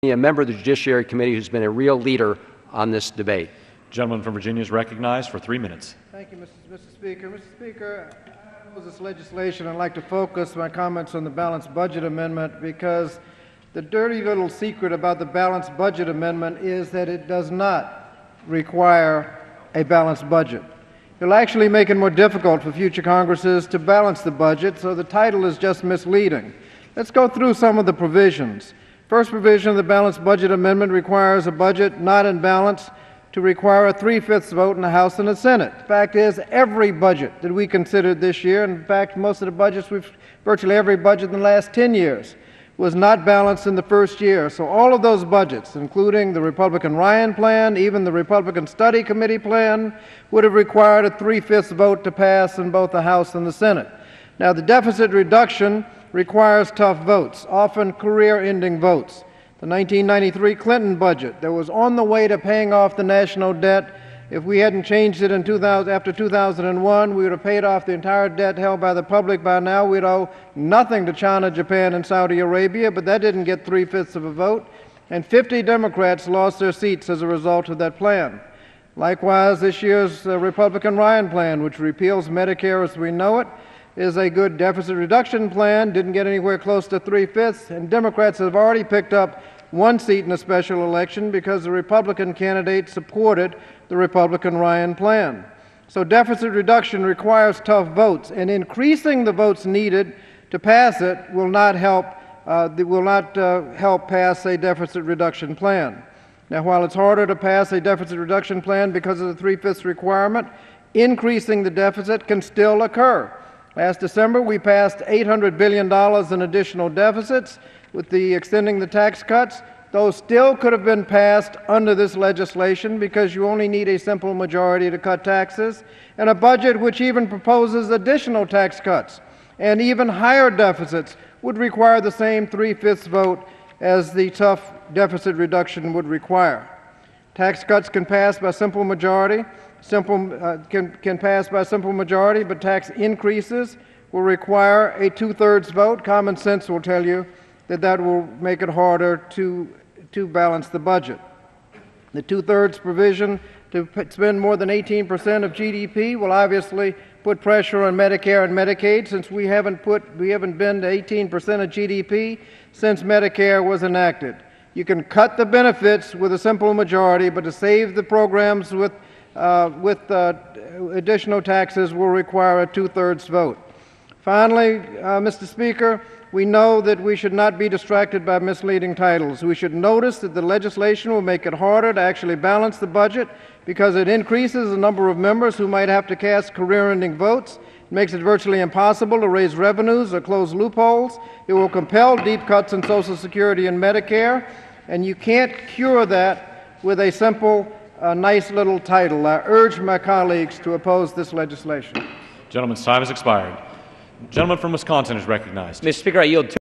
a member of the Judiciary Committee who's been a real leader on this debate. The gentleman from Virginia is recognized for 3 minutes. Thank you, Mr. Speaker. Mr. Speaker, I oppose this legislation. I'd like to focus my comments on the balanced budget amendment because the dirty little secret about the balanced budget amendment is that it does not require a balanced budget. It'll actually make it more difficult for future Congresses to balance the budget, so the title is just misleading. Let's go through some of the provisions. First provision of the balanced budget amendment requires a budget not in balance to require a 3/5 vote in the House and the Senate. The fact is, every budget that we considered this year, in fact, most of the budgets, virtually every budget in the last 10 years, was not balanced in the first year. So all of those budgets, including the Republican Ryan plan, even the Republican Study Committee plan, would have required a 3/5 vote to pass in both the House and the Senate. Now, the deficit reduction requires tough votes, often career-ending votes. The 1993 Clinton budget that was on the way to paying off the national debt, if we hadn't changed it after 2001, we would have paid off the entire debt held by the public by now. We'd owe nothing to China, Japan, and Saudi Arabia, but that didn't get 3/5 of a vote, and 50 Democrats lost their seats as a result of that plan. Likewise, this year's Republican Ryan plan, which repeals Medicare as we know it, is a good deficit reduction plan, didn't get anywhere close to 3/5, and Democrats have already picked up one seat in a special election because the Republican candidate supported the Republican Ryan plan. So deficit reduction requires tough votes, and increasing the votes needed to pass it will not help pass a deficit reduction plan. Now, while it's harder to pass a deficit reduction plan because of the 3/5 requirement, increasing the deficit can still occur. Last December, we passed $800 billion in additional deficits with the extending the tax cuts. Those still could have been passed under this legislation because you only need a simple majority to cut taxes, and a budget which even proposes additional tax cuts and even higher deficits would require the same 3/5 vote as the tough deficit reduction would require. Tax cuts can pass by simple majority. Can pass by simple majority, but tax increases will require a 2/3 vote. Common sense will tell you that that will make it harder to balance the budget. The 2/3 provision to spend more than 18% of GDP will obviously put pressure on Medicare and Medicaid, since we haven't been to 18% of GDP since Medicare was enacted. You can cut the benefits with a simple majority, but to save the programs with additional taxes will require a 2/3 vote. Finally, Mr. Speaker, we know that we should not be distracted by misleading titles. We should notice that the legislation will make it harder to actually balance the budget because it increases the number of members who might have to cast career-ending votes. It makes it virtually impossible to raise revenues or close loopholes. It will compel deep cuts in Social Security and Medicare, and you can't cure that with a simple nice little title. I urge my colleagues to oppose this legislation. Gentleman's time has expired. The gentleman from Wisconsin is recognized. Mr. Speaker, I yield